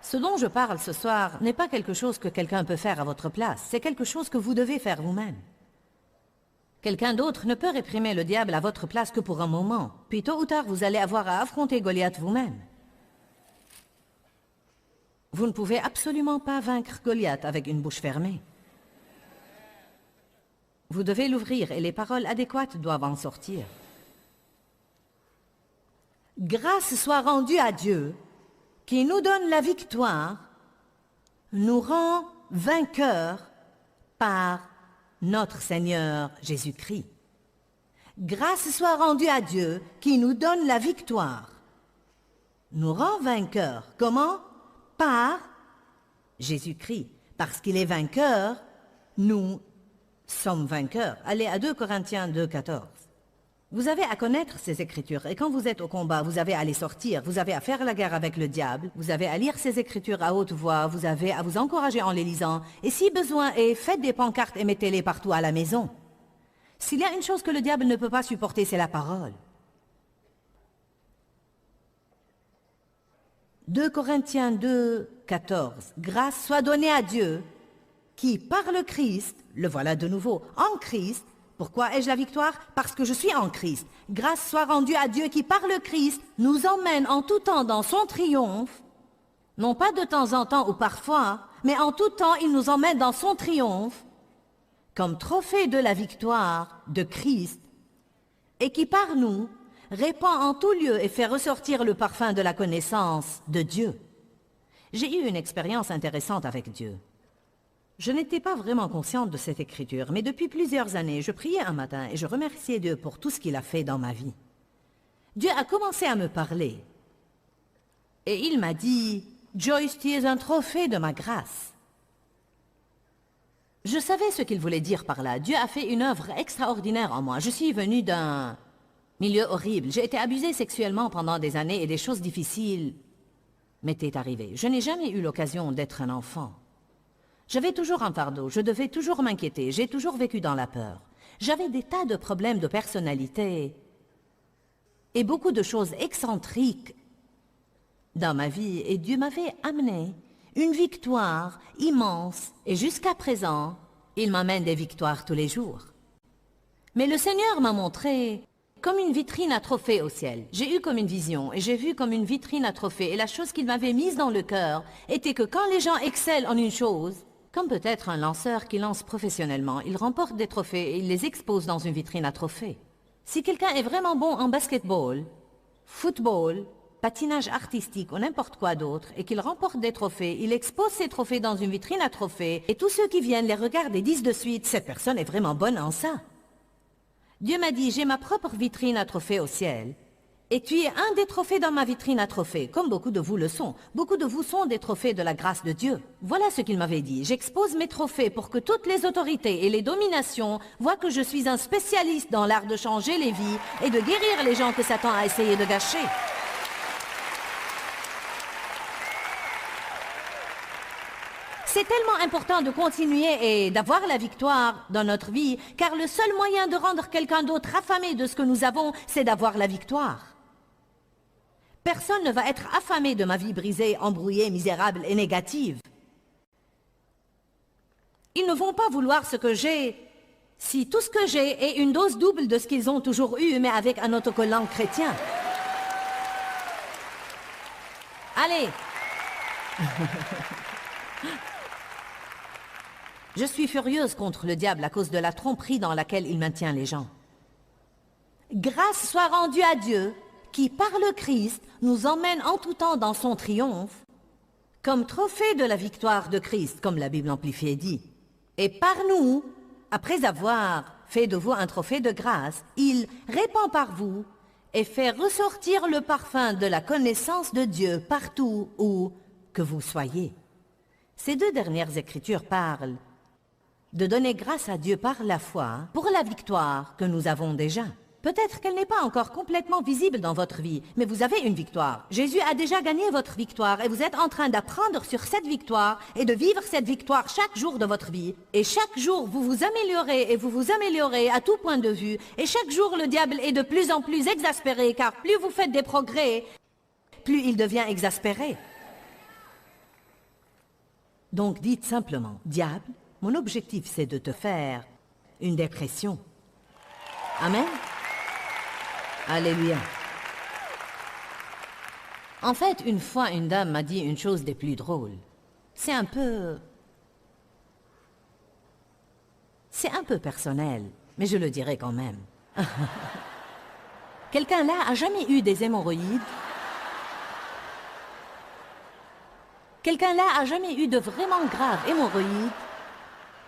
Ce dont je parle ce soir n'est pas quelque chose que quelqu'un peut faire à votre place, c'est quelque chose que vous devez faire vous-même. Quelqu'un d'autre ne peut réprimer le diable à votre place que pour un moment, puis tôt ou tard vous allez avoir à affronter Goliath vous-même. Vous ne pouvez absolument pas vaincre Goliath avec une bouche fermée. Vous devez l'ouvrir et les paroles adéquates doivent en sortir. Grâce soit rendue à Dieu, qui nous donne la victoire, nous rend vainqueurs par notre Seigneur Jésus-Christ. Grâce soit rendue à Dieu, qui nous donne la victoire, nous rend vainqueurs. Comment? Par Jésus-Christ. Parce qu'il est vainqueur, nous sommes vainqueurs. Allez à 2 Corinthiens 2, 14. Vous avez à connaître ces Écritures, et quand vous êtes au combat, vous avez à les sortir, vous avez à faire la guerre avec le diable, vous avez à lire ces Écritures à haute voix, vous avez à vous encourager en les lisant, et si besoin est, faites des pancartes et mettez-les partout à la maison. S'il y a une chose que le diable ne peut pas supporter, c'est la parole. 2 Corinthiens 2, 14. Grâce soit donnée à Dieu, qui par le Christ, le voilà de nouveau, en Christ. Pourquoi ai-je la victoire? Parce que je suis en Christ. Grâce soit rendue à Dieu qui, par le Christ, nous emmène en tout temps dans son triomphe. Non pas de temps en temps ou parfois, mais en tout temps, il nous emmène dans son triomphe, comme trophée de la victoire de Christ, et qui, par nous, répand en tout lieu et fait ressortir le parfum de la connaissance de Dieu. J'ai eu une expérience intéressante avec Dieu. Je n'étais pas vraiment consciente de cette écriture, mais depuis plusieurs années, je priais un matin et je remerciais Dieu pour tout ce qu'il a fait dans ma vie. Dieu a commencé à me parler. Et il m'a dit, « Joyce, tu es un trophée de ma grâce. » Je savais ce qu'il voulait dire par là. Dieu a fait une œuvre extraordinaire en moi. Je suis venue d'un milieu horrible. J'ai été abusée sexuellement pendant des années et des choses difficiles m'étaient arrivées. Je n'ai jamais eu l'occasion d'être un enfant. J'avais toujours un fardeau, je devais toujours m'inquiéter, j'ai toujours vécu dans la peur. J'avais des tas de problèmes de personnalité et beaucoup de choses excentriques dans ma vie. Et Dieu m'avait amené une victoire immense. Et jusqu'à présent, il m'amène des victoires tous les jours. Mais le Seigneur m'a montré comme une vitrine à trophées au ciel. J'ai eu comme une vision et j'ai vu comme une vitrine à trophées. Et la chose qu'il m'avait mise dans le cœur était que quand les gens excellent en une chose, comme peut-être un lanceur qui lance professionnellement, il remporte des trophées et il les expose dans une vitrine à trophées. Si quelqu'un est vraiment bon en basketball, football, patinage artistique ou n'importe quoi d'autre et qu'il remporte des trophées, il expose ses trophées dans une vitrine à trophées et tous ceux qui viennent les regardent et disent de suite « Cette personne est vraiment bonne en ça ». Dieu m'a dit « J'ai ma propre vitrine à trophées au ciel. Et tu es un des trophées dans ma vitrine à trophées, comme beaucoup de vous le sont. Beaucoup de vous sont des trophées de la grâce de Dieu. » Voilà ce qu'il m'avait dit. J'expose mes trophées pour que toutes les autorités et les dominations voient que je suis un spécialiste dans l'art de changer les vies et de guérir les gens que Satan a essayé de gâcher. C'est tellement important de continuer et d'avoir la victoire dans notre vie, car le seul moyen de rendre quelqu'un d'autre affamé de ce que nous avons, c'est d'avoir la victoire. Personne ne va être affamé de ma vie brisée, embrouillée, misérable et négative. Ils ne vont pas vouloir ce que j'ai si tout ce que j'ai est une dose double de ce qu'ils ont toujours eu, mais avec un autocollant chrétien. Allez. Je suis furieuse contre le diable à cause de la tromperie dans laquelle il maintient les gens. Grâce soit rendue à Dieu, qui par le Christ nous emmène en tout temps dans son triomphe, comme trophée de la victoire de Christ, comme la Bible amplifiée dit. Et par nous, après avoir fait de vous un trophée de grâce, il répand par vous et fait ressortir le parfum de la connaissance de Dieu partout où que vous soyez. Ces deux dernières écritures parlent de donner grâce à Dieu par la foi pour la victoire que nous avons déjà. Peut-être qu'elle n'est pas encore complètement visible dans votre vie, mais vous avez une victoire. Jésus a déjà gagné votre victoire et vous êtes en train d'apprendre sur cette victoire et de vivre cette victoire chaque jour de votre vie. Et chaque jour, vous vous améliorez et vous vous améliorez à tout point de vue. Et chaque jour, le diable est de plus en plus exaspéré, car plus vous faites des progrès, plus il devient exaspéré. Donc dites simplement, diable, mon objectif c'est de te faire une dépression. Amen. Alléluia. En fait, une fois, une dame m'a dit une chose des plus drôles. C'est un peu personnel, mais je le dirai quand même. Quelqu'un là a jamais eu des hémorroïdes? Quelqu'un là a jamais eu de vraiment graves hémorroïdes?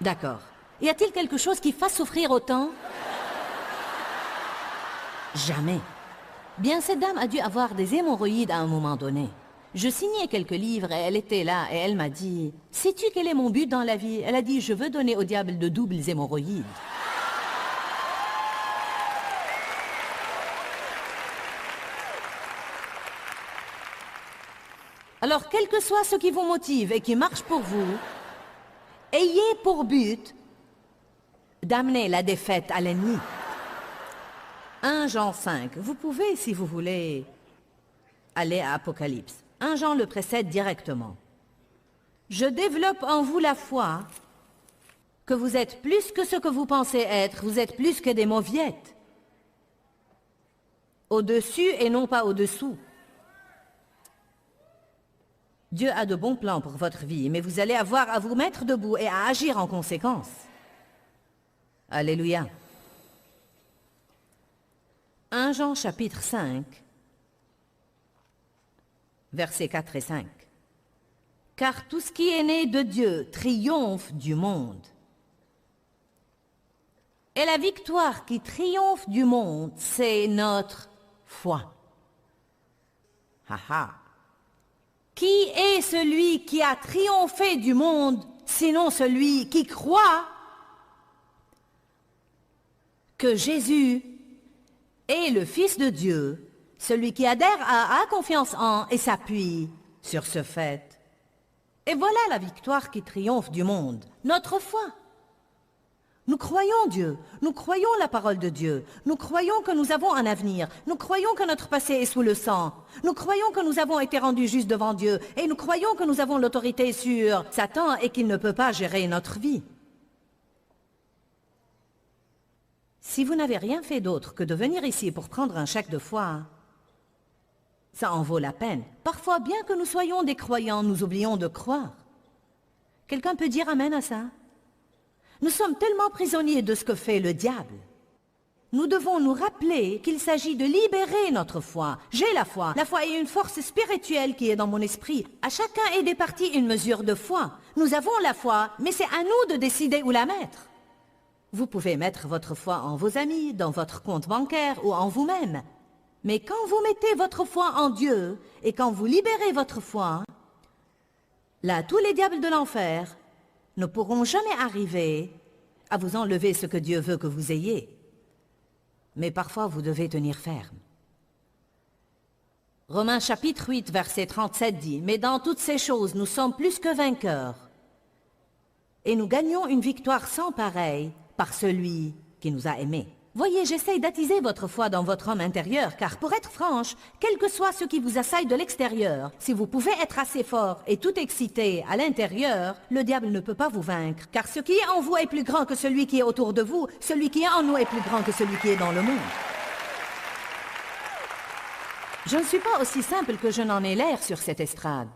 D'accord. Y a-t-il quelque chose qui fasse souffrir autant? Jamais. Bien, cette dame a dû avoir des hémorroïdes à un moment donné. Je signais quelques livres et elle était là et elle m'a dit « Sais-tu quel est mon but dans la vie ?» Elle a dit « Je veux donner au diable de doubles hémorroïdes. » Alors, quel que soit ce qui vous motive et qui marche pour vous, ayez pour but d'amener la défaite à l'ennemi. 1 Jean 5. Vous pouvez, si vous voulez, aller à Apocalypse. 1 Jean le précède directement. Je développe en vous la foi que vous êtes plus que ce que vous pensez être. Vous êtes plus que des mauviettes. Au-dessus et non pas au-dessous. Dieu a de bons plans pour votre vie, mais vous allez avoir à vous mettre debout et à agir en conséquence. Alléluia. 1 Jean chapitre 5, versets 4 et 5. Car tout ce qui est né de Dieu triomphe du monde. Et la victoire qui triomphe du monde, c'est notre foi. Ha ha. Qui est celui qui a triomphé du monde, sinon celui qui croit que Jésus est le Fils de Dieu, celui qui adhère a confiance en et s'appuie sur ce fait. Et voilà la victoire qui triomphe du monde, notre foi. Nous croyons Dieu, nous croyons la parole de Dieu, nous croyons que nous avons un avenir, nous croyons que notre passé est sous le sang, nous croyons que nous avons été rendus justes devant Dieu, et nous croyons que nous avons l'autorité sur Satan et qu'il ne peut pas gérer notre vie. Si vous n'avez rien fait d'autre que de venir ici pour prendre un chèque de foi, ça en vaut la peine. Parfois, bien que nous soyons des croyants, nous oublions de croire. Quelqu'un peut dire amen à ça? Nous sommes tellement prisonniers de ce que fait le diable. Nous devons nous rappeler qu'il s'agit de libérer notre foi. J'ai la foi. La foi est une force spirituelle qui est dans mon esprit. À chacun est départie une mesure de foi. Nous avons la foi, mais c'est à nous de décider où la mettre. Vous pouvez mettre votre foi en vos amis, dans votre compte bancaire ou en vous-même. Mais quand vous mettez votre foi en Dieu et quand vous libérez votre foi, là, tous les diables de l'enfer ne pourront jamais arriver à vous enlever ce que Dieu veut que vous ayez. Mais parfois, vous devez tenir ferme. Romains chapitre 8, verset 37 dit « Mais dans toutes ces choses, nous sommes plus que vainqueurs, et nous gagnons une victoire sans pareille par celui qui nous a aimés. » Voyez, j'essaye d'attiser votre foi dans votre homme intérieur, car pour être franche, quel que soit ce qui vous assaille de l'extérieur, si vous pouvez être assez fort et tout excité à l'intérieur, le diable ne peut pas vous vaincre, car ce qui est en vous est plus grand que celui qui est autour de vous, celui qui est en nous est plus grand que celui qui est dans le monde. Je ne suis pas aussi simple que je n'en ai l'air sur cette estrade.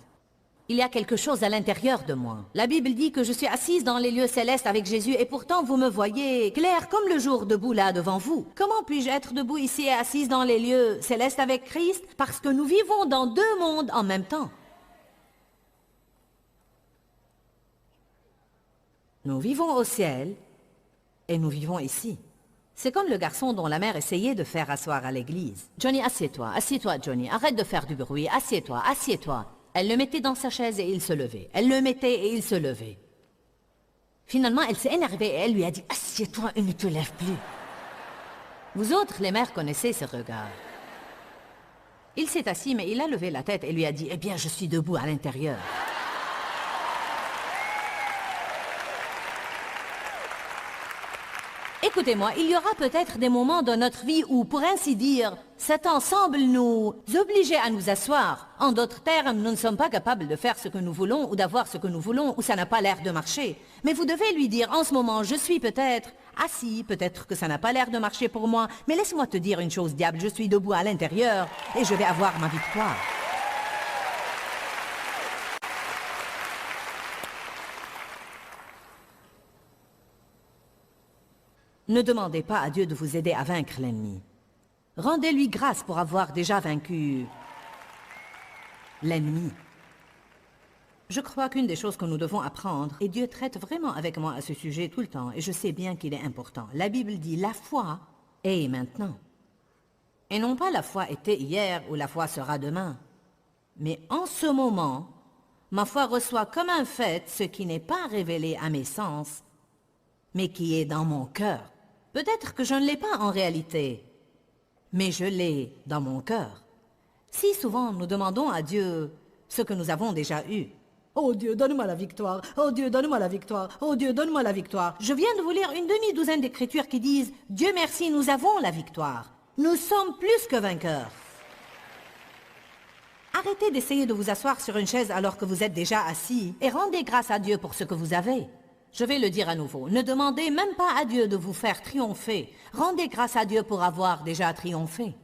Il y a quelque chose à l'intérieur de moi. La Bible dit que je suis assise dans les lieux célestes avec Jésus et pourtant vous me voyez clair comme le jour debout là devant vous. Comment puis-je être debout ici et assise dans les lieux célestes avec Christ? Parce que nous vivons dans deux mondes en même temps. Nous vivons au ciel et nous vivons ici. C'est comme le garçon dont la mère essayait de faire asseoir à l'église. « Johnny, assieds-toi, Johnny, arrête de faire du bruit, assieds-toi, assieds-toi. » Elle le mettait dans sa chaise et il se levait. Elle le mettait et il se levait. Finalement, elle s'est énervée et elle lui a dit « Assieds-toi et ne te lève plus. » Vous autres, les mères, connaissez ce regard. Il s'est assis, mais il a levé la tête et lui a dit « Eh bien, je suis debout à l'intérieur. » Écoutez-moi, il y aura peut-être des moments dans notre vie où, pour ainsi dire, Satan semble nous obliger à nous asseoir. En d'autres termes, nous ne sommes pas capables de faire ce que nous voulons ou d'avoir ce que nous voulons ou ça n'a pas l'air de marcher. Mais vous devez lui dire, en ce moment, je suis peut-être assis, peut-être que ça n'a pas l'air de marcher pour moi, mais laisse-moi te dire une chose, diable, je suis debout à l'intérieur et je vais avoir ma victoire. Ne demandez pas à Dieu de vous aider à vaincre l'ennemi. Rendez-lui grâce pour avoir déjà vaincu l'ennemi. Je crois qu'une des choses que nous devons apprendre, et Dieu traite vraiment avec moi à ce sujet tout le temps, et je sais bien qu'il est important. La Bible dit la foi est maintenant. Et non pas la foi était hier ou la foi sera demain. Mais en ce moment, ma foi reçoit comme un fait ce qui n'est pas révélé à mes sens, mais qui est dans mon cœur. Peut-être que je ne l'ai pas en réalité, mais je l'ai dans mon cœur. Si souvent nous demandons à Dieu ce que nous avons déjà eu. Oh Dieu, donne-moi la victoire. Oh Dieu, donne-moi la victoire. Oh Dieu, donne-moi la victoire. Je viens de vous lire une demi-douzaine d'écritures qui disent « Dieu merci, nous avons la victoire. Nous sommes plus que vainqueurs. » Arrêtez d'essayer de vous asseoir sur une chaise alors que vous êtes déjà assis et rendez grâce à Dieu pour ce que vous avez. Je vais le dire à nouveau, ne demandez même pas à Dieu de vous faire triompher. Rendez grâce à Dieu pour avoir déjà triomphé.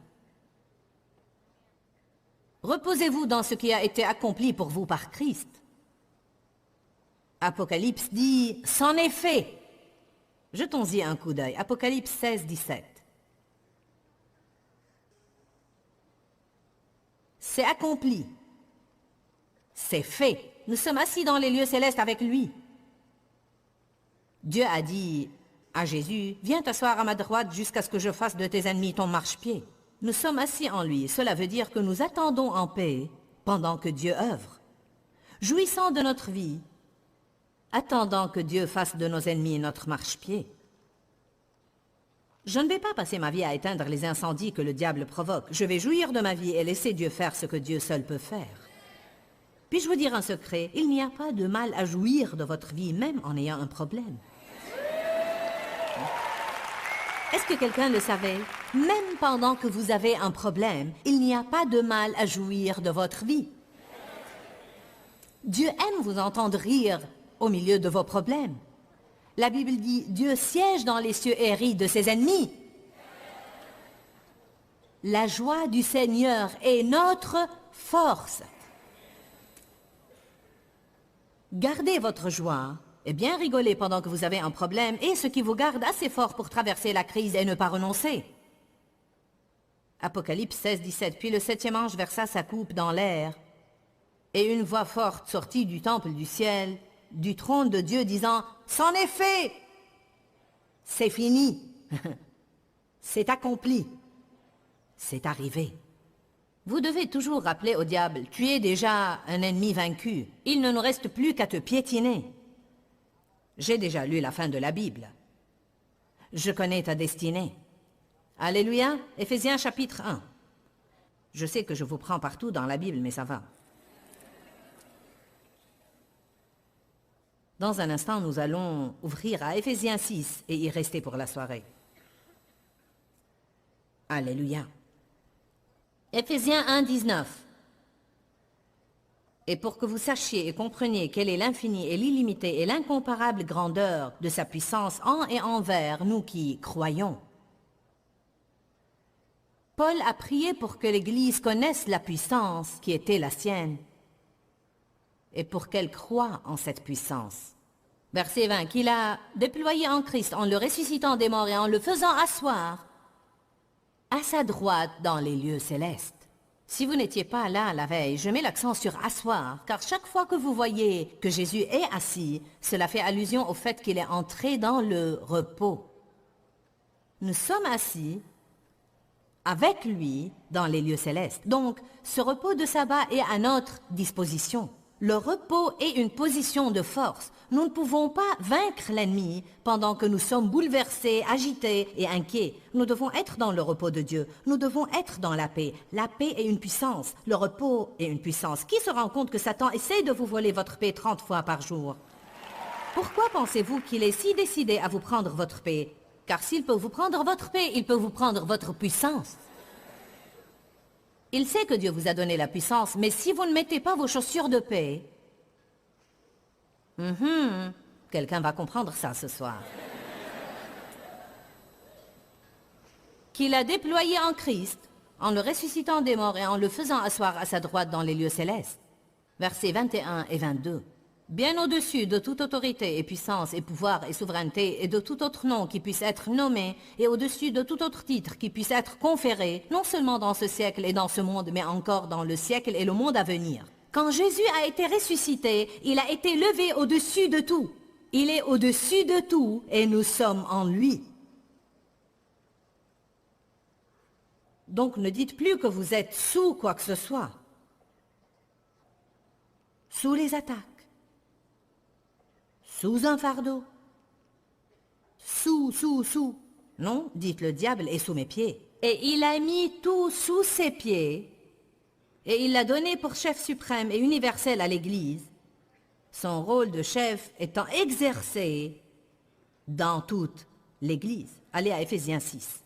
Reposez-vous dans ce qui a été accompli pour vous par Christ. Apocalypse dit « C'en est fait ». Jetons-y un coup d'œil. Apocalypse 16, 17. C'est accompli. C'est fait. Nous sommes assis dans les lieux célestes avec lui. Dieu a dit à Jésus, « Viens t'asseoir à ma droite jusqu'à ce que je fasse de tes ennemis ton marchepied. » Nous sommes assis en lui. Cela veut dire que nous attendons en paix pendant que Dieu œuvre. Jouissant de notre vie, attendant que Dieu fasse de nos ennemis notre marchepied. Je ne vais pas passer ma vie à éteindre les incendies que le diable provoque. Je vais jouir de ma vie et laisser Dieu faire ce que Dieu seul peut faire. Puis-je vous dire un secret? Il n'y a pas de mal à jouir de votre vie, même en ayant un problème. Est-ce que quelqu'un le savait? Même pendant que vous avez un problème, il n'y a pas de mal à jouir de votre vie. Dieu aime vous entendre rire au milieu de vos problèmes. La Bible dit, Dieu siège dans les cieux et rit de ses ennemis. La joie du Seigneur est notre force. Gardez votre joie et bien rigolez pendant que vous avez un problème et ce qui vous garde assez fort pour traverser la crise et ne pas renoncer. Apocalypse 16, 17. Puis le septième ange versa sa coupe dans l'air et une voix forte sortit du temple du ciel, du trône de Dieu, disant « C'en est fait! C'est fini! C'est accompli! C'est arrivé! » Vous devez toujours rappeler au diable, tu es déjà un ennemi vaincu. Il ne nous reste plus qu'à te piétiner. J'ai déjà lu la fin de la Bible. Je connais ta destinée. Alléluia, Éphésiens chapitre 1. Je sais que je vous prends partout dans la Bible, mais ça va. Dans un instant, nous allons ouvrir à Éphésiens 6 et y rester pour la soirée. Alléluia. Éphésiens 1, 19. Et pour que vous sachiez et compreniez quelle est l'infinie et l'illimitée et l'incomparable grandeur de sa puissance en et envers nous qui croyons. Paul a prié pour que l'Église connaisse la puissance qui était la sienne et pour qu'elle croie en cette puissance. Verset 20, qu'il a déployé en Christ en le ressuscitant des morts et en le faisant asseoir à sa droite dans les lieux célestes. Si vous n'étiez pas là la veille, je mets l'accent sur asseoir, car chaque fois que vous voyez que Jésus est assis, cela fait allusion au fait qu'il est entré dans le repos. Nous sommes assis avec lui dans les lieux célestes. Donc, ce repos de sabbat est à notre disposition. Le repos est une position de force. Nous ne pouvons pas vaincre l'ennemi pendant que nous sommes bouleversés, agités et inquiets. Nous devons être dans le repos de Dieu. Nous devons être dans la paix. La paix est une puissance. Le repos est une puissance. Qui se rend compte que Satan essaie de vous voler votre paix 30 fois par jour? Pourquoi pensez-vous qu'il est si décidé à vous prendre votre paix? Car s'il peut vous prendre votre paix, il peut vous prendre votre puissance. Il sait que Dieu vous a donné la puissance, mais si vous ne mettez pas vos chaussures de paix, quelqu'un va comprendre ça ce soir. Qu'il a déployé en Christ, en le ressuscitant des morts et en le faisant asseoir à sa droite dans les lieux célestes. Versets 21 et 22. Bien au-dessus de toute autorité et puissance et pouvoir et souveraineté et de tout autre nom qui puisse être nommé et au-dessus de tout autre titre qui puisse être conféré, non seulement dans ce siècle et dans ce monde, mais encore dans le siècle et le monde à venir. Quand Jésus a été ressuscité, il a été levé au-dessus de tout. Il est au-dessus de tout et nous sommes en lui. Donc ne dites plus que vous êtes sous quoi que ce soit. Sous les attaques. Sous un fardeau. Sous. Non, dites le diable est sous mes pieds. Et il a mis tout sous ses pieds. Et il l'a donné pour chef suprême et universel à l'Église. Son rôle de chef étant exercé dans toute l'Église. Allez à Éphésiens 6.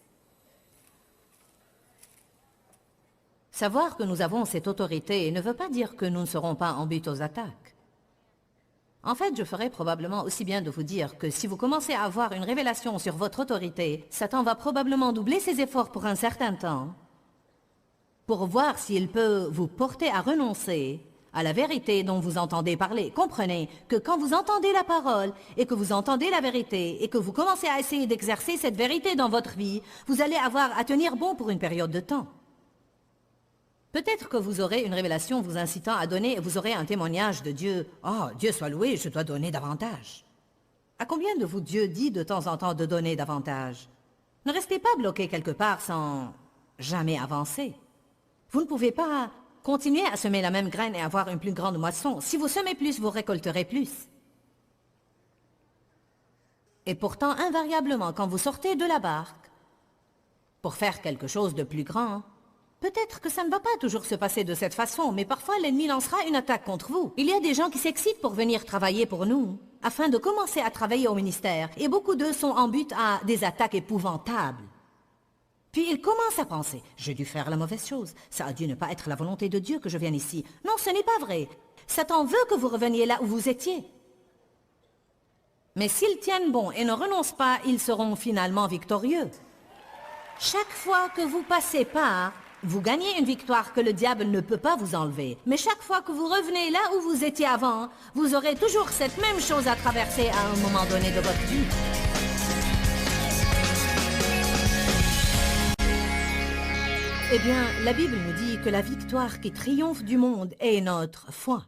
Savoir que nous avons cette autorité ne veut pas dire que nous ne serons pas en but aux attaques. En fait, je ferais probablement aussi bien de vous dire que si vous commencez à avoir une révélation sur votre autorité, Satan va probablement doubler ses efforts pour un certain temps pour voir s'il peut vous porter à renoncer à la vérité dont vous entendez parler. Comprenez que quand vous entendez la parole et que vous entendez la vérité et que vous commencez à essayer d'exercer cette vérité dans votre vie, vous allez avoir à tenir bon pour une période de temps. Peut-être que vous aurez une révélation vous incitant à donner et vous aurez un témoignage de Dieu. « Oh, Dieu soit loué, je dois donner davantage. » À combien de vous Dieu dit de temps en temps de donner davantage? Ne restez pas bloqué quelque part sans jamais avancer. Vous ne pouvez pas continuer à semer la même graine et avoir une plus grande moisson. Si vous semez plus, vous récolterez plus. Et pourtant, invariablement, quand vous sortez de la barque pour faire quelque chose de plus grand, peut-être que ça ne va pas toujours se passer de cette façon, mais parfois l'ennemi lancera une attaque contre vous. Il y a des gens qui s'excitent pour venir travailler pour nous, afin de commencer à travailler au ministère, et beaucoup d'eux sont en but à des attaques épouvantables. Puis ils commencent à penser, j'ai dû faire la mauvaise chose, ça a dû ne pas être la volonté de Dieu que je vienne ici. Non, ce n'est pas vrai. Satan veut que vous reveniez là où vous étiez. Mais s'ils tiennent bon et ne renoncent pas, ils seront finalement victorieux. Chaque fois que vous passez par, vous gagnez une victoire que le diable ne peut pas vous enlever. Mais chaque fois que vous revenez là où vous étiez avant, vous aurez toujours cette même chose à traverser à un moment donné de votre vie. Eh bien, la Bible nous dit que la victoire qui triomphe du monde est notre foi.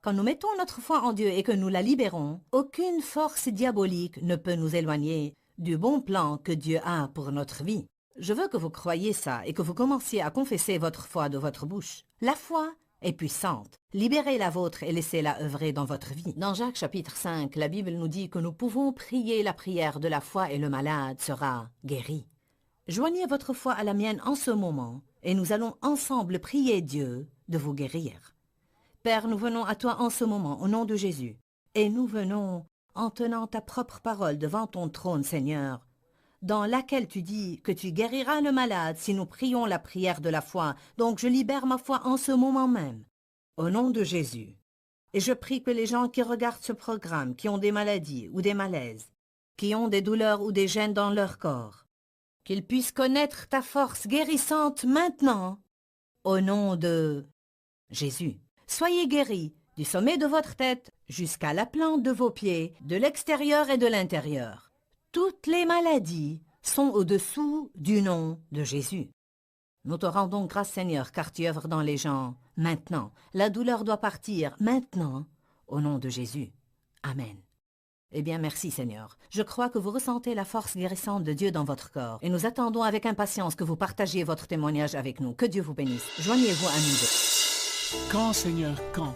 Quand nous mettons notre foi en Dieu et que nous la libérons, aucune force diabolique ne peut nous éloigner du bon plan que Dieu a pour notre vie. Je veux que vous croyiez ça et que vous commenciez à confesser votre foi de votre bouche. La foi est puissante. Libérez la vôtre et laissez-la œuvrer dans votre vie. Dans Jacques chapitre 5, la Bible nous dit que nous pouvons prier la prière de la foi et le malade sera guéri. Joignez votre foi à la mienne en ce moment et nous allons ensemble prier Dieu de vous guérir. Père, nous venons à toi en ce moment au nom de Jésus et nous venons en tenant ta propre parole devant ton trône, Seigneur, dans laquelle tu dis que tu guériras le malade si nous prions la prière de la foi. Donc je libère ma foi en ce moment même, au nom de Jésus. Et je prie que les gens qui regardent ce programme, qui ont des maladies ou des malaises, qui ont des douleurs ou des gênes dans leur corps, qu'ils puissent connaître ta force guérissante maintenant, au nom de Jésus. Soyez guéris du sommet de votre tête jusqu'à la plante de vos pieds, de l'extérieur et de l'intérieur. Toutes les maladies sont au-dessous du nom de Jésus. Nous te rendons grâce, Seigneur, car tu œuvres dans les gens maintenant. La douleur doit partir maintenant, au nom de Jésus. Amen. Eh bien, merci, Seigneur. Je crois que vous ressentez la force guérissante de Dieu dans votre corps. Et nous attendons avec impatience que vous partagiez votre témoignage avec nous. Que Dieu vous bénisse. Joignez-vous à nous deux. Quand, Seigneur, quand?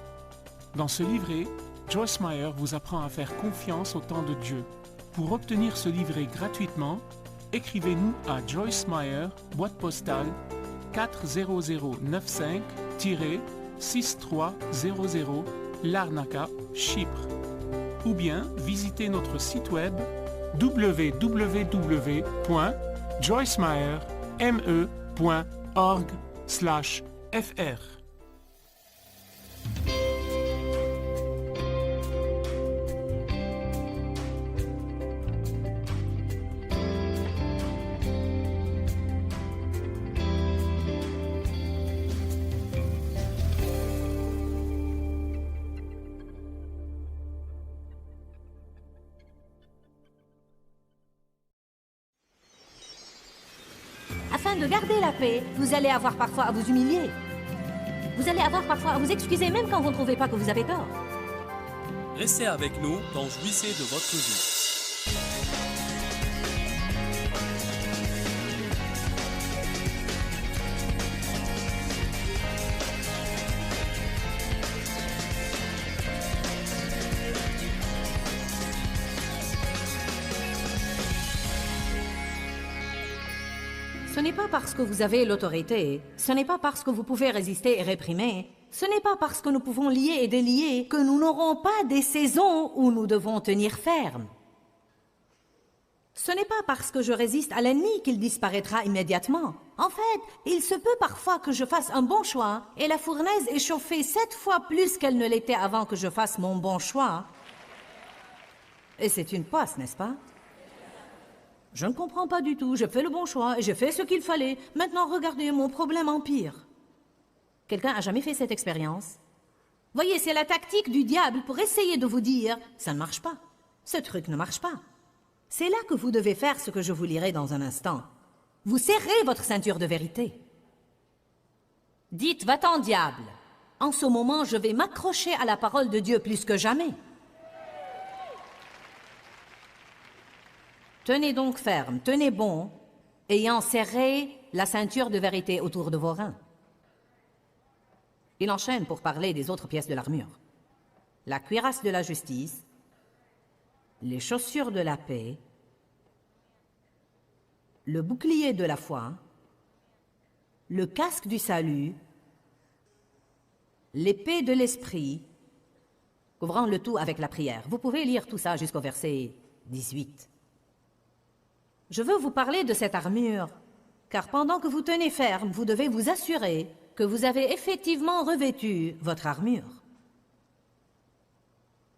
Dans ce livret, Joyce Meyer vous apprend à faire confiance au temps de Dieu. Pour obtenir ce livret gratuitement, écrivez-nous à Joyce Meyer, boîte postale 40095-6300, Larnaca, Chypre. Ou bien visitez notre site web www.joycemeyer.org/fr. Afin de garder la paix, vous allez avoir parfois à vous humilier. Vous allez avoir parfois à vous excuser même quand vous ne trouvez pas que vous avez tort. Restez avec nous dans Jouissez de votre vie. Ce n'est pas parce que vous avez l'autorité, ce n'est pas parce que vous pouvez résister et réprimer, ce n'est pas parce que nous pouvons lier et délier que nous n'aurons pas des saisons où nous devons tenir ferme. Ce n'est pas parce que je résiste à l'ennemi qu'il disparaîtra immédiatement. En fait, il se peut parfois que je fasse un bon choix et la fournaise est chauffée 7 fois plus qu'elle ne l'était avant que je fasse mon bon choix. Et c'est une poisse, n'est-ce pas? Je ne comprends pas du tout, je fais le bon choix et j'ai fait ce qu'il fallait. Maintenant, regardez, mon problème empire. Quelqu'un a jamais fait cette expérience? Voyez, c'est la tactique du diable pour essayer de vous dire « ça ne marche pas, ce truc ne marche pas ». C'est là que vous devez faire ce que je vous lirai dans un instant. Vous serrez votre ceinture de vérité. Dites « va-t'en, diable ». En ce moment, je vais m'accrocher à la parole de Dieu plus que jamais. Tenez donc ferme, tenez bon, ayant serré la ceinture de vérité autour de vos reins. Il enchaîne pour parler des autres pièces de l'armure. La cuirasse de la justice, les chaussures de la paix, le bouclier de la foi, le casque du salut, l'épée de l'esprit, couvrant le tout avec la prière. Vous pouvez lire tout ça jusqu'au verset 18. Je veux vous parler de cette armure, car pendant que vous tenez ferme, vous devez vous assurer que vous avez effectivement revêtu votre armure.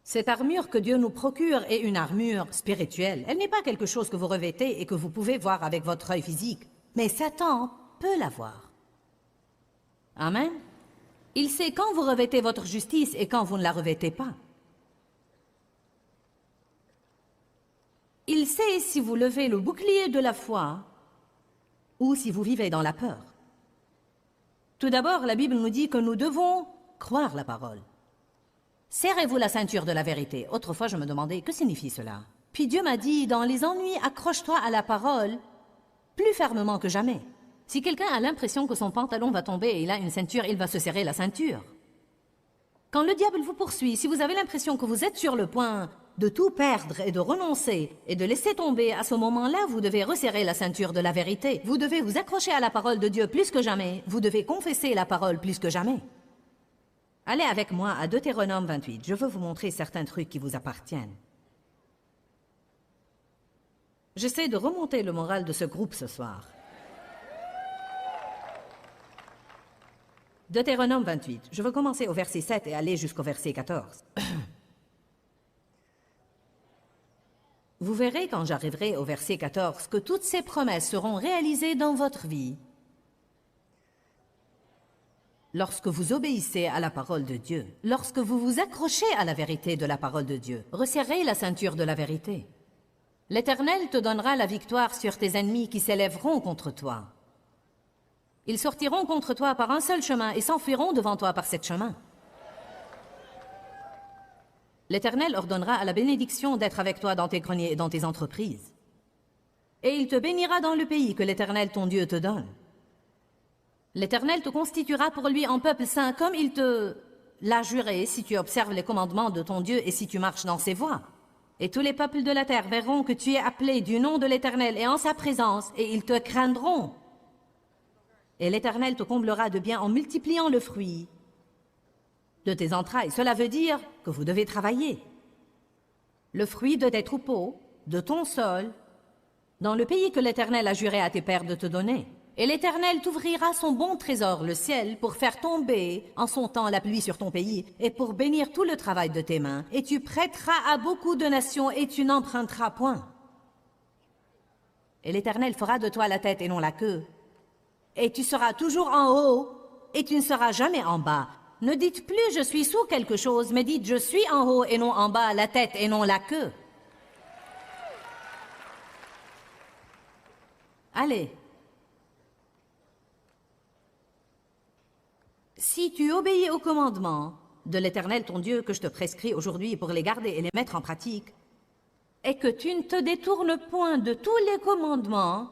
Cette armure que Dieu nous procure est une armure spirituelle. Elle n'est pas quelque chose que vous revêtez et que vous pouvez voir avec votre œil physique, mais Satan peut la voir. Amen. Il sait quand vous revêtez votre justice et quand vous ne la revêtez pas. Il sait si vous levez le bouclier de la foi ou si vous vivez dans la peur. Tout d'abord, la Bible nous dit que nous devons croire la parole. Serrez-vous la ceinture de la vérité. Autrefois, je me demandais, que signifie cela? Puis Dieu m'a dit, dans les ennuis, accroche-toi à la parole plus fermement que jamais. Si quelqu'un a l'impression que son pantalon va tomber et il a une ceinture, il va se serrer la ceinture. Quand le diable vous poursuit, si vous avez l'impression que vous êtes sur le point de tout perdre et de renoncer et de laisser tomber, à ce moment-là, vous devez resserrer la ceinture de la vérité. Vous devez vous accrocher à la parole de Dieu plus que jamais. Vous devez confesser la parole plus que jamais. Allez avec moi à Deutéronome 28. Je veux vous montrer certains trucs qui vous appartiennent. J'essaie de remonter le moral de ce groupe ce soir. Deutéronome 28. Je veux commencer au verset 7 et aller jusqu'au verset 14. Vous verrez quand j'arriverai au verset 14 que toutes ces promesses seront réalisées dans votre vie lorsque vous obéissez à la parole de Dieu, lorsque vous vous accrochez à la vérité de la parole de Dieu. Resserrez la ceinture de la vérité. L'Éternel te donnera la victoire sur tes ennemis qui s'élèveront contre toi. Ils sortiront contre toi par un seul chemin et s'enfuiront devant toi par sept chemins. L'Éternel ordonnera à la bénédiction d'être avec toi dans tes greniers et dans tes entreprises. Et il te bénira dans le pays que l'Éternel ton Dieu te donne. L'Éternel te constituera pour lui en peuple saint comme il te l'a juré si tu observes les commandements de ton Dieu et si tu marches dans ses voies. Et tous les peuples de la terre verront que tu es appelé du nom de l'Éternel et en sa présence, et ils te craindront. Et l'Éternel te comblera de bien en multipliant le fruit de tes entrailles. Cela veut dire que vous devez travailler. Le fruit de tes troupeaux de ton sol, dans le pays que l'Éternel a juré à tes pères de te donner. Et l'Éternel t'ouvrira son bon trésor, le ciel, pour faire tomber en son temps la pluie sur ton pays, et pour bénir tout le travail de tes mains. Et tu prêteras à beaucoup de nations, et tu n'emprunteras point. Et l'Éternel fera de toi la tête et non la queue. Et tu seras toujours en haut, et tu ne seras jamais en bas. Ne dites plus « je suis sous quelque chose », mais dites « je suis en haut et non en bas, la tête et non la queue ». Allez. Si tu obéis aux commandements de l'Éternel ton Dieu que je te prescris aujourd'hui pour les garder et les mettre en pratique, et que tu ne te détournes point de tous les commandements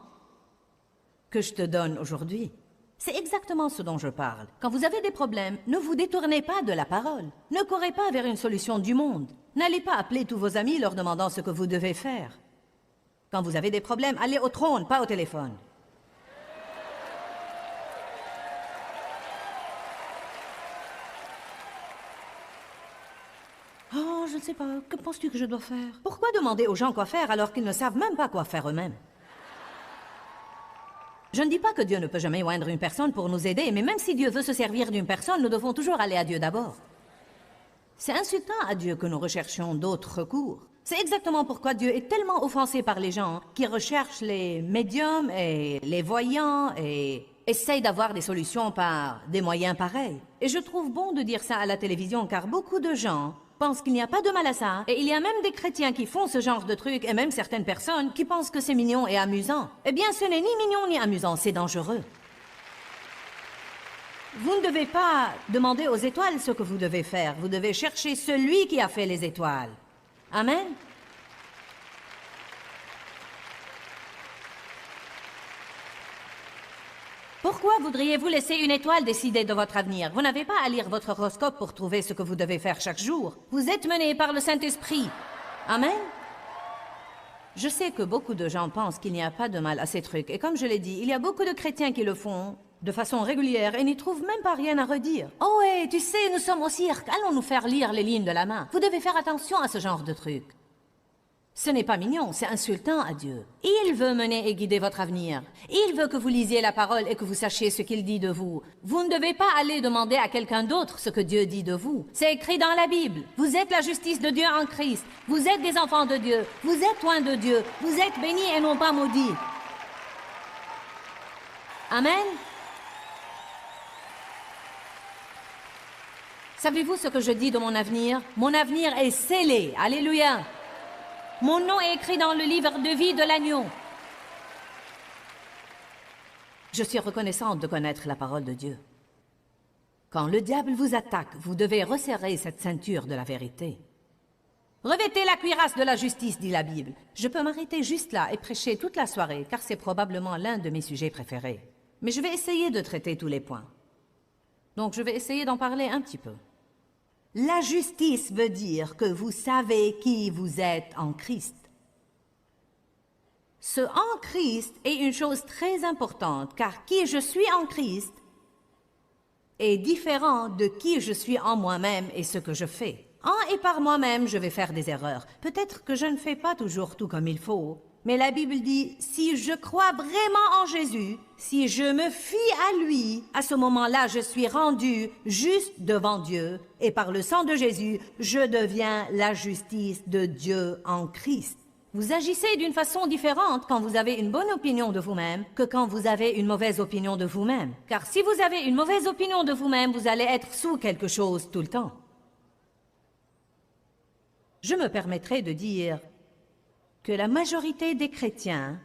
que je te donne aujourd'hui, c'est exactement ce dont je parle. Quand vous avez des problèmes, ne vous détournez pas de la parole. Ne courez pas vers une solution du monde. N'allez pas appeler tous vos amis leur demandant ce que vous devez faire. Quand vous avez des problèmes, allez au trône, pas au téléphone. Oh, je ne sais pas. Que penses-tu que je dois faire? Pourquoi demander aux gens quoi faire alors qu'ils ne savent même pas quoi faire eux-mêmes? Je ne dis pas que Dieu ne peut jamais oindre une personne pour nous aider, mais même si Dieu veut se servir d'une personne, nous devons toujours aller à Dieu d'abord. C'est insultant à Dieu que nous recherchions d'autres recours. C'est exactement pourquoi Dieu est tellement offensé par les gens qui recherchent les médiums et les voyants et essayent d'avoir des solutions par des moyens pareils. Et je trouve bon de dire ça à la télévision car beaucoup de gens pensent qu'il n'y a pas de mal à ça. Et il y a même des chrétiens qui font ce genre de trucs et même certaines personnes qui pensent que c'est mignon et amusant. Eh bien, ce n'est ni mignon ni amusant, c'est dangereux. Vous ne devez pas demander aux étoiles ce que vous devez faire. Vous devez chercher celui qui a fait les étoiles. Amen. Pourquoi voudriez-vous laisser une étoile décider de votre avenir? Vous n'avez pas à lire votre horoscope pour trouver ce que vous devez faire chaque jour. Vous êtes mené par le Saint-Esprit. Amen. Je sais que beaucoup de gens pensent qu'il n'y a pas de mal à ces trucs. Et comme je l'ai dit, il y a beaucoup de chrétiens qui le font de façon régulière et n'y trouvent même pas rien à redire. Oh ouais, tu sais, nous sommes au cirque. Allons nous faire lire les lignes de la main. Vous devez faire attention à ce genre de trucs. Ce n'est pas mignon, c'est insultant à Dieu. Il veut mener et guider votre avenir. Il veut que vous lisiez la parole et que vous sachiez ce qu'il dit de vous. Vous ne devez pas aller demander à quelqu'un d'autre ce que Dieu dit de vous. C'est écrit dans la Bible. Vous êtes la justice de Dieu en Christ. Vous êtes des enfants de Dieu. Vous êtes loin de Dieu. Vous êtes bénis et non pas maudits. Amen. Savez-vous ce que je dis de mon avenir? Mon avenir est scellé. Alléluia. Mon nom est écrit dans le livre de vie de l'agneau. Je suis reconnaissante de connaître la parole de Dieu. Quand le diable vous attaque, vous devez resserrer cette ceinture de la vérité. Revêtez la cuirasse de la justice, dit la Bible. Je peux m'arrêter juste là et prêcher toute la soirée, car c'est probablement l'un de mes sujets préférés. Mais je vais essayer de traiter tous les points. Donc je vais essayer d'en parler un petit peu. La justice veut dire que vous savez qui vous êtes en Christ. Ce en Christ est une chose très importante, car qui je suis en Christ est différent de qui je suis en moi-même et ce que je fais. En et par moi-même, je vais faire des erreurs. Peut-être que je ne fais pas toujours tout comme il faut, mais la Bible dit, si je crois vraiment en Jésus, si je me fie à lui, à ce moment-là, je suis rendu juste devant Dieu, et par le sang de Jésus, je deviens la justice de Dieu en Christ. Vous agissez d'une façon différente quand vous avez une bonne opinion de vous-même que quand vous avez une mauvaise opinion de vous-même. Car si vous avez une mauvaise opinion de vous-même, vous allez être sous quelque chose tout le temps. Je me permettrai de dire que la majorité des chrétiens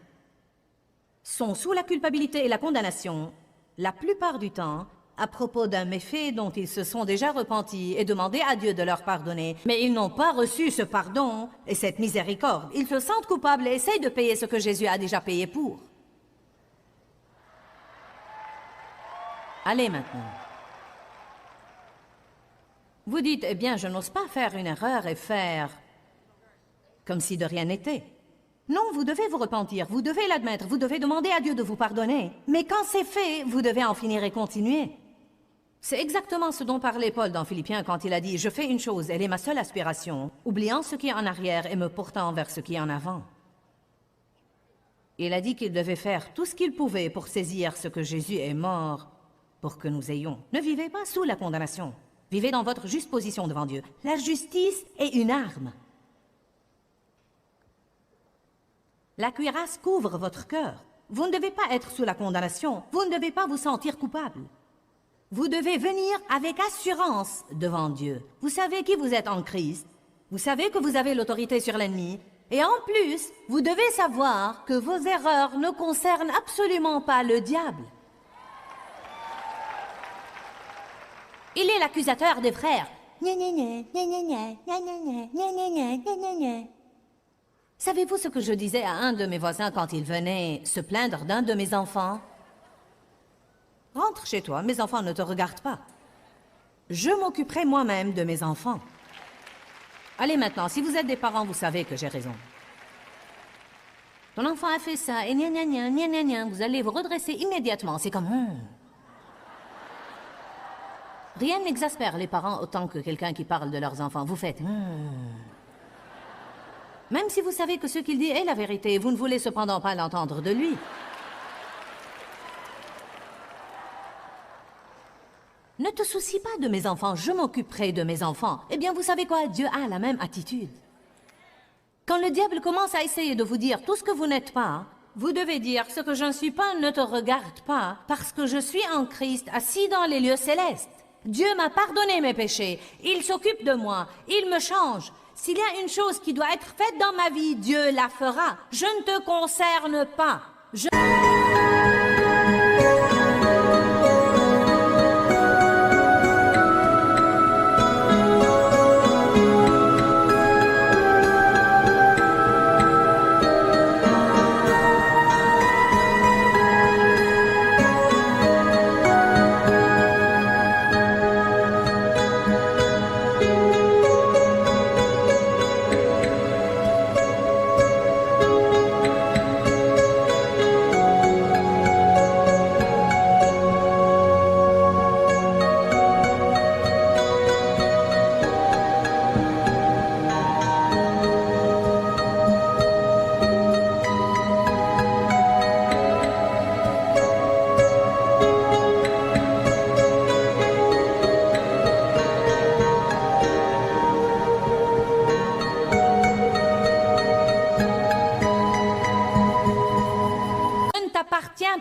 sont sous la culpabilité et la condamnation, la plupart du temps, à propos d'un méfait dont ils se sont déjà repentis et demandé à Dieu de leur pardonner. Mais ils n'ont pas reçu ce pardon et cette miséricorde. Ils se sentent coupables et essayent de payer ce que Jésus a déjà payé pour. Allez maintenant. Vous dites, eh bien, je n'ose pas faire une erreur et faire comme si de rien n'était. Non, vous devez vous repentir, vous devez l'admettre, vous devez demander à Dieu de vous pardonner. Mais quand c'est fait, vous devez en finir et continuer. C'est exactement ce dont parlait Paul dans Philippiens quand il a dit « Je fais une chose, elle est ma seule aspiration, oubliant ce qui est en arrière et me portant vers ce qui est en avant. » Il a dit qu'il devait faire tout ce qu'il pouvait pour saisir ce que Jésus est mort pour que nous ayons. Ne vivez pas sous la condamnation. Vivez dans votre juste position devant Dieu. La justice est une arme. La cuirasse couvre votre cœur. Vous ne devez pas être sous la condamnation. Vous ne devez pas vous sentir coupable. Vous devez venir avec assurance devant Dieu. Vous savez qui vous êtes en Christ. Vous savez que vous avez l'autorité sur l'ennemi. Et en plus, vous devez savoir que vos erreurs ne concernent absolument pas le diable. Il est l'accusateur des frères. Savez-vous ce que je disais à un de mes voisins quand il venait se plaindre d'un de mes enfants? Rentre chez toi, mes enfants ne te regardent pas. Je m'occuperai moi-même de mes enfants. Allez maintenant, si vous êtes des parents, vous savez que j'ai raison. Ton enfant a fait ça, et vous allez vous redresser immédiatement. C'est comme... Rien n'exaspère les parents autant que quelqu'un qui parle de leurs enfants. Vous faites... Même si vous savez que ce qu'il dit est la vérité, vous ne voulez cependant pas l'entendre de lui. Ne te soucie pas de mes enfants, je m'occuperai de mes enfants. Eh bien, vous savez quoi? Dieu a la même attitude. Quand le diable commence à essayer de vous dire tout ce que vous n'êtes pas, vous devez dire ce que je ne suis pas ne te regarde pas, parce que je suis en Christ, assis dans les lieux célestes. Dieu m'a pardonné mes péchés, il s'occupe de moi, il me change. S'il y a une chose qui doit être faite dans ma vie, Dieu la fera. Je ne te concerne pas.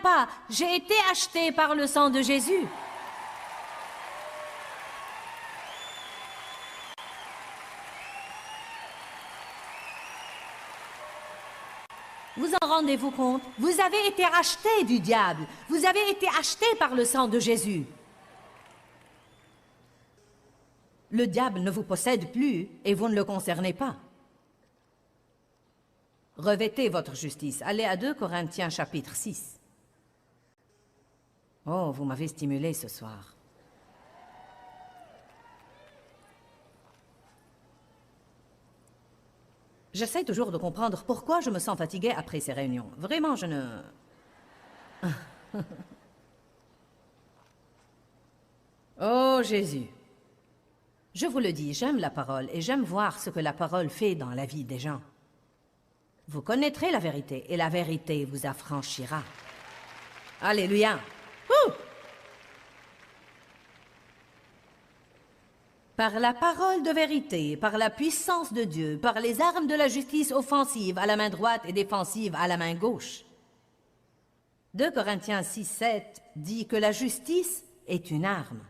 Pas. J'ai été acheté par le sang de Jésus. Vous en rendez-vous compte? Vous avez été racheté du diable. Vous avez été acheté par le sang de Jésus. Le diable ne vous possède plus et vous ne le concernez pas. Revêtez votre justice. Allez à 2 Corinthiens chapitre 6. Oh, vous m'avez stimulé ce soir. J'essaie toujours de comprendre pourquoi je me sens fatiguée après ces réunions. Vraiment, je ne... Oh, Jésus. Je vous le dis, j'aime la parole et j'aime voir ce que la parole fait dans la vie des gens. Vous connaîtrez la vérité et la vérité vous affranchira. Alléluia. Par la parole de vérité, par la puissance de Dieu, par les armes de la justice offensive à la main droite et défensive à la main gauche. 2 Corinthiens 6, 7 dit que la justice est une arme.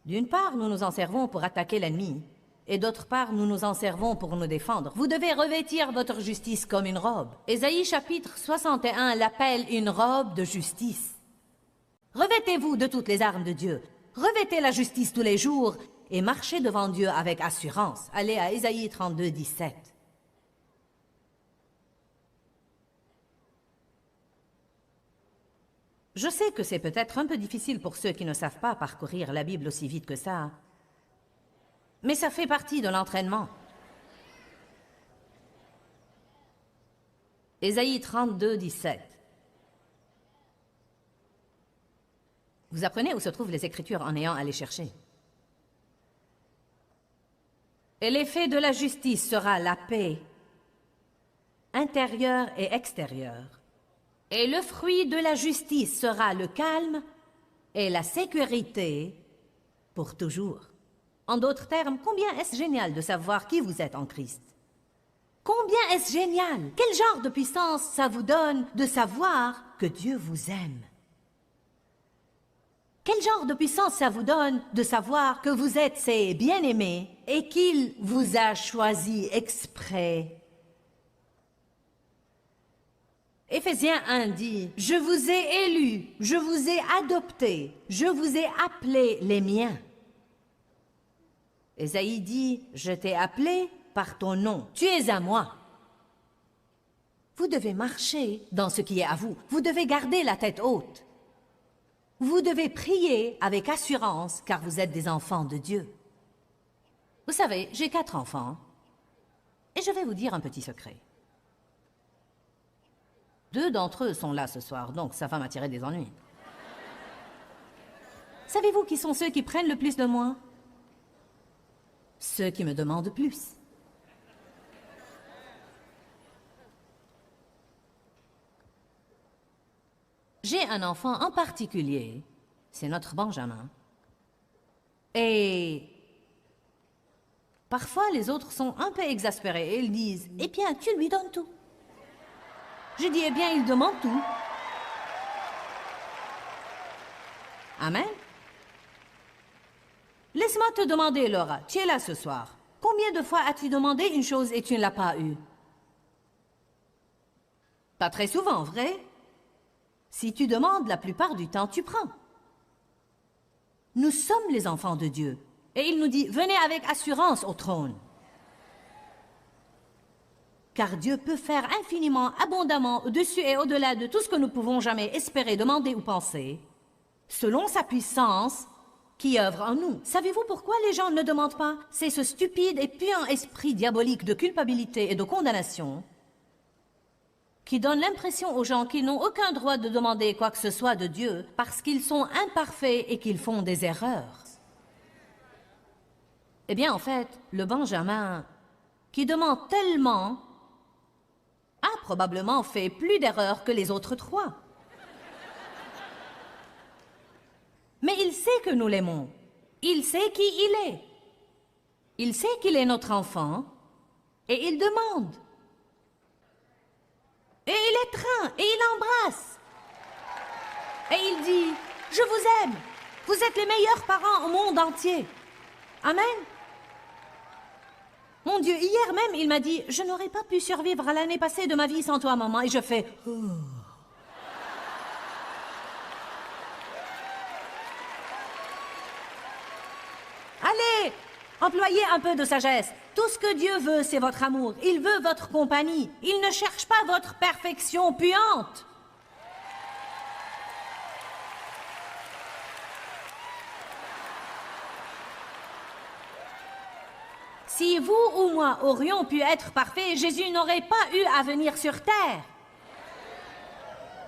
D'une part, nous nous en servons pour attaquer l'ennemi, et d'autre part, nous nous en servons pour nous défendre. Vous devez revêtir votre justice comme une robe. Ésaïe chapitre 61 l'appelle une robe de justice. Revêtez-vous de toutes les armes de Dieu. Revêtez la justice tous les jours et marchez devant Dieu avec assurance. Allez à Ésaïe 32, 17. Je sais que c'est peut-être un peu difficile pour ceux qui ne savent pas parcourir la Bible aussi vite que ça. Mais ça fait partie de l'entraînement. Ésaïe 32, 17. Vous apprenez où se trouvent les Écritures en ayant à les chercher. Et l'effet de la justice sera la paix. intérieur et extérieur. Et le fruit de la justice sera le calme et la sécurité pour toujours. En d'autres termes, combien est-ce génial de savoir qui vous êtes en Christ? Combien est-ce génial? Quel genre de puissance ça vous donne de savoir que Dieu vous aime? Quel genre de puissance ça vous donne de savoir que vous êtes ses bien-aimés et qu'il vous a choisi exprès? Éphésiens 1 dit, « Je vous ai élus, je vous ai adoptés, je vous ai appelés les miens. » Ésaïe dit, « Je t'ai appelé par ton nom, tu es à moi. » Vous devez marcher dans ce qui est à vous, vous devez garder la tête haute. Vous devez prier avec assurance car vous êtes des enfants de Dieu. Vous savez, j'ai 4 enfants et je vais vous dire un petit secret. 2 d'entre eux sont là ce soir, donc ça va m'attirer des ennuis. Savez-vous qui sont ceux qui prennent le plus de moi? Ceux qui me demandent plus. J'ai un enfant en particulier, c'est notre Benjamin. Et parfois les autres sont un peu exaspérés et ils disent « Eh bien, tu lui donnes tout. » Je dis « Eh bien, il demande tout. » Amen. Laisse-moi te demander, Laura, tu es là ce soir. Combien de fois as-tu demandé une chose et tu ne l'as pas eue? Pas très souvent, vrai? Si tu demandes, la plupart du temps, tu prends. Nous sommes les enfants de Dieu. Et il nous dit, venez avec assurance au trône. Car Dieu peut faire infiniment, abondamment, au-dessus et au-delà de tout ce que nous pouvons jamais espérer, demander ou penser, selon sa puissance qui œuvre en nous. Savez-vous pourquoi les gens ne demandent pas? C'est ce stupide et puant esprit diabolique de culpabilité et de condamnation qui donne l'impression aux gens qu'ils n'ont aucun droit de demander quoi que ce soit de Dieu parce qu'ils sont imparfaits et qu'ils font des erreurs. Eh bien, en fait, le Benjamin, qui demande tellement, a probablement fait plus d'erreurs que les autres 3. Mais il sait que nous l'aimons. Il sait qui il est. Il sait qu'il est notre enfant et il demande. Et il étreint, et il embrasse. Et il dit, « Je vous aime. Vous êtes les meilleurs parents au monde entier. » Amen. Mon Dieu, hier même, il m'a dit, « Je n'aurais pas pu survivre à l'année passée de ma vie sans toi, maman. » Et je fais, « Oh. » Allez, employez un peu de sagesse. Tout ce que Dieu veut, c'est votre amour. Il veut votre compagnie. Il ne cherche pas votre perfection puante. Si vous ou moi aurions pu être parfaits, Jésus n'aurait pas eu à venir sur terre.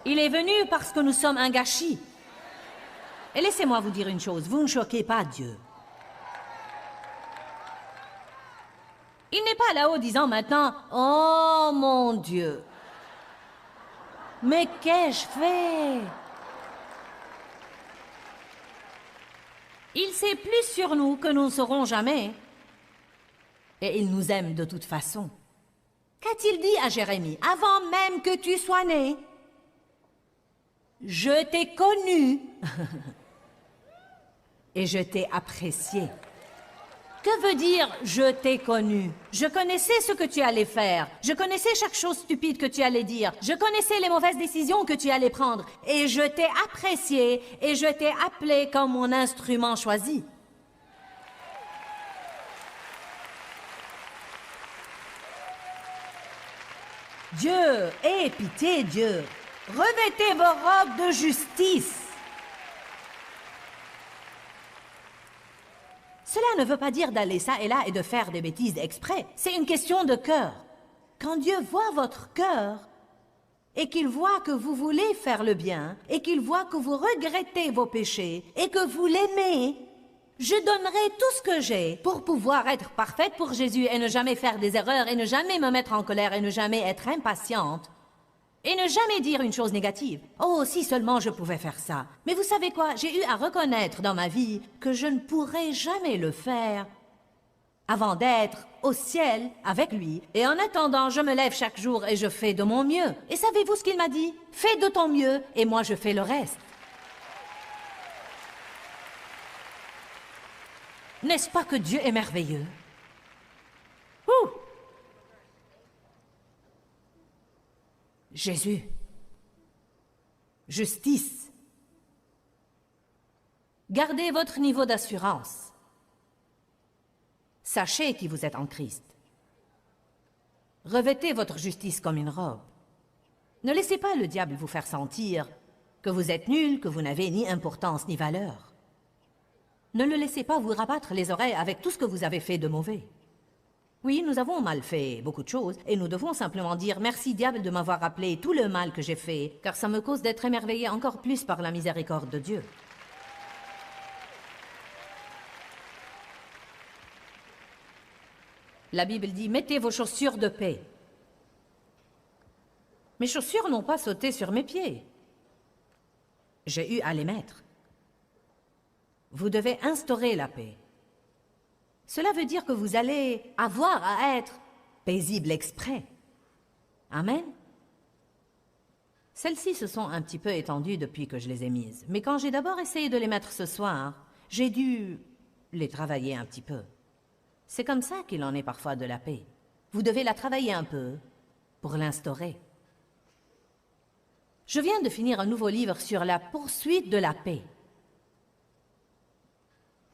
Il est venu parce que nous sommes un gâchis. Et laissez-moi vous dire une chose, vous ne choquez pas Dieu. Il n'est pas là-haut disant maintenant, « Oh mon Dieu, mais qu'ai-je fait ?» Il sait plus sur nous que nous ne saurons jamais. Et il nous aime de toute façon. Qu'a-t-il dit à Jérémie? « Avant même que tu sois né, je t'ai connu et je t'ai apprécié. » Que veut dire « je t'ai connu » ? Je connaissais ce que tu allais faire. Je connaissais chaque chose stupide que tu allais dire. Je connaissais les mauvaises décisions que tu allais prendre. Et je t'ai apprécié et je t'ai appelé comme mon instrument choisi. Dieu, aie pitié, Dieu. Revêtez vos robes de justice. Cela ne veut pas dire d'aller ça et là et de faire des bêtises exprès. C'est une question de cœur. Quand Dieu voit votre cœur et qu'il voit que vous voulez faire le bien et qu'il voit que vous regrettez vos péchés et que vous l'aimez, Je donnerai tout ce que j'ai pour pouvoir être parfaite pour Jésus et ne jamais faire des erreurs et ne jamais me mettre en colère et ne jamais être impatiente et ne jamais dire une chose négative. Oh, si seulement je pouvais faire ça. Mais vous savez quoi? J'ai eu à reconnaître dans ma vie que je ne pourrais jamais le faire avant d'être au ciel avec lui. Et en attendant, je me lève chaque jour et je fais de mon mieux. Et savez-vous ce qu'il m'a dit? Fais de ton mieux et moi je fais le reste. N'est-ce pas que Dieu est merveilleux? Ouh! Jésus. Justice. Gardez votre niveau d'assurance. Sachez qui vous êtes en Christ. Revêtez votre justice comme une robe. Ne laissez pas le diable vous faire sentir que vous êtes nul, que vous n'avez ni importance ni valeur. Ne le laissez pas vous rabattre les oreilles avec tout ce que vous avez fait de mauvais. Oui, nous avons mal fait beaucoup de choses, et nous devons simplement dire « Merci, diable, de m'avoir rappelé tout le mal que j'ai fait, car ça me cause d'être émerveillé encore plus par la miséricorde de Dieu. » La Bible dit « Mettez vos chaussures de paix. » Mes chaussures n'ont pas sauté sur mes pieds. J'ai eu à les mettre. Vous devez instaurer la paix. Cela veut dire que vous allez avoir à être paisible exprès. Amen. Celles-ci se sont un petit peu étendues depuis que je les ai mises. Mais quand j'ai d'abord essayé de les mettre ce soir, j'ai dû les travailler un petit peu. C'est comme ça qu'il en est parfois de la paix. Vous devez la travailler un peu pour l'instaurer. Je viens de finir un nouveau livre sur la poursuite de la paix.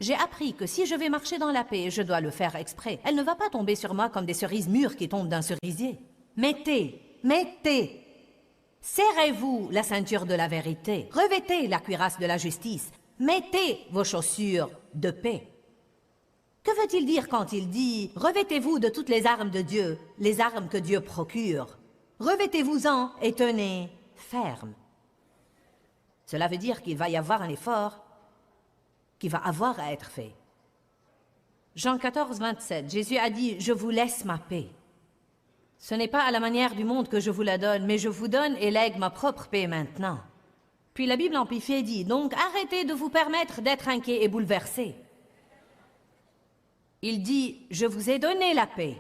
J'ai appris que si je vais marcher dans la paix, je dois le faire exprès. Elle ne va pas tomber sur moi comme des cerises mûres qui tombent d'un cerisier. Mettez, serrez-vous la ceinture de la vérité. Revêtez la cuirasse de la justice. Mettez vos chaussures de paix. Que veut-il dire quand il dit « Revêtez-vous de toutes les armes de Dieu, les armes que Dieu procure. Revêtez-vous-en et tenez ferme. » Cela veut dire qu'il va y avoir un effort qui va avoir à être fait. Jean 14, 27, Jésus a dit « Je vous laisse ma paix. Ce n'est pas à la manière du monde que je vous la donne, mais je vous donne et lègue ma propre paix maintenant. » Puis la Bible amplifiée dit « Donc arrêtez de vous permettre d'être inquiet et bouleversé. » Il dit « Je vous ai donné la paix.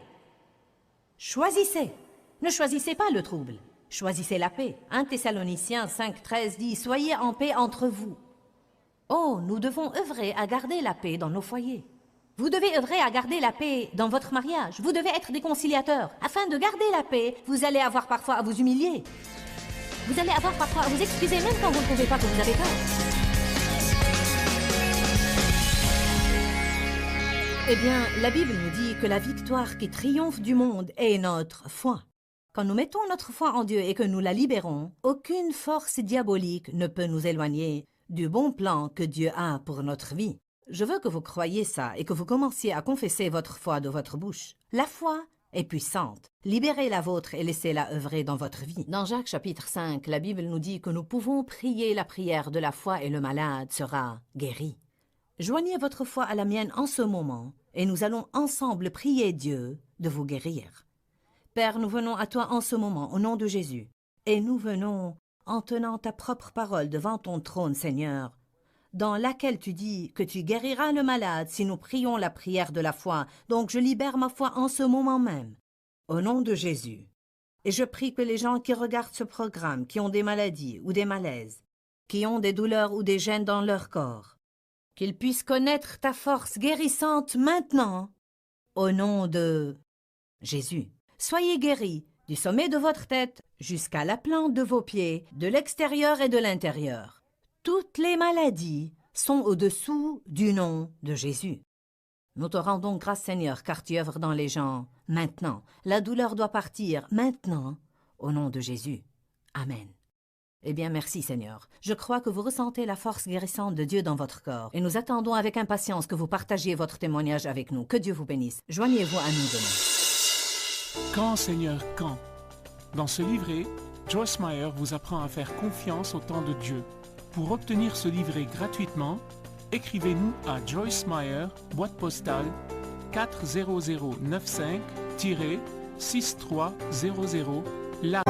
Choisissez. Ne choisissez pas le trouble. Choisissez la paix. 1 Thessaloniciens 5, 13 dit « Soyez en paix entre vous. » Oh, nous devons œuvrer à garder la paix dans nos foyers. Vous devez œuvrer à garder la paix dans votre mariage. Vous devez être des conciliateurs. Afin de garder la paix, vous allez avoir parfois à vous humilier. Vous allez avoir parfois à vous excuser même quand vous ne trouvez pas que vous avez tort. Eh bien, la Bible nous dit que la victoire qui triomphe du monde est notre foi. Quand nous mettons notre foi en Dieu et que nous la libérons, aucune force diabolique ne peut nous éloigner du bon plan que Dieu a pour notre vie. Je veux que vous croyiez ça et que vous commenciez à confesser votre foi de votre bouche. La foi est puissante. Libérez la vôtre et laissez-la œuvrer dans votre vie. Dans Jacques chapitre 5, la Bible nous dit que nous pouvons prier la prière de la foi et le malade sera guéri. Joignez votre foi à la mienne en ce moment et nous allons ensemble prier Dieu de vous guérir. Père, nous venons à toi en ce moment au nom de Jésus et nous venons en tenant ta propre parole devant ton trône, Seigneur, dans laquelle tu dis que tu guériras le malade si nous prions la prière de la foi. Donc je libère ma foi en ce moment même, au nom de Jésus. Et je prie que les gens qui regardent ce programme, qui ont des maladies ou des malaises, qui ont des douleurs ou des gênes dans leur corps, qu'ils puissent connaître ta force guérissante maintenant, au nom de Jésus. Soyez guéris du sommet de votre tête jusqu'à la plante de vos pieds, de l'extérieur et de l'intérieur. Toutes les maladies sont au-dessous du nom de Jésus. Nous te rendons grâce, Seigneur, car tu œuvres dans les gens maintenant. La douleur doit partir maintenant, au nom de Jésus. Amen. Eh bien, merci, Seigneur. Je crois que vous ressentez la force guérissante de Dieu dans votre corps et nous attendons avec impatience que vous partagiez votre témoignage avec nous. Que Dieu vous bénisse. Joignez-vous à nous demain. Quand, Seigneur, quand? Dans ce livret, Joyce Meyer vous apprend à faire confiance au temps de Dieu. Pour obtenir ce livret gratuitement, écrivez-nous à Joyce Meyer, boîte postale 40095-6300, La...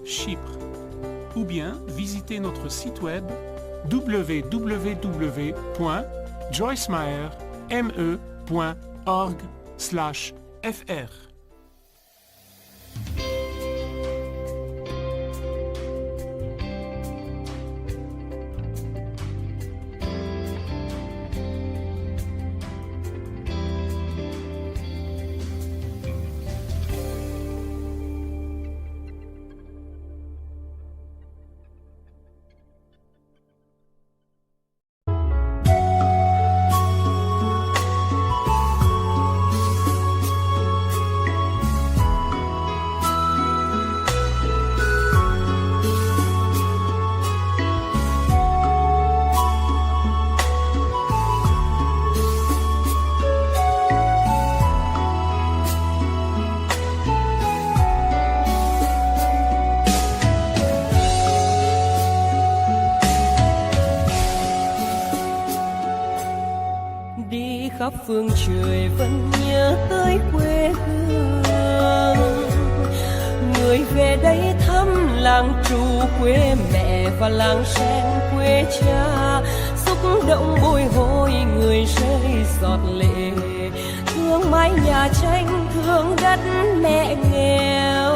Chypre, ou bien visitez notre site web www.joycemeyerme.org/fr. khắp phương trời vẫn nhớ tới quê hương. Người về đây thăm làng Trù quê mẹ và làng Sen quê cha, xúc động bồi hồi người rơi giọt lệ. Thương mái nhà tranh, thương đất mẹ nghèo.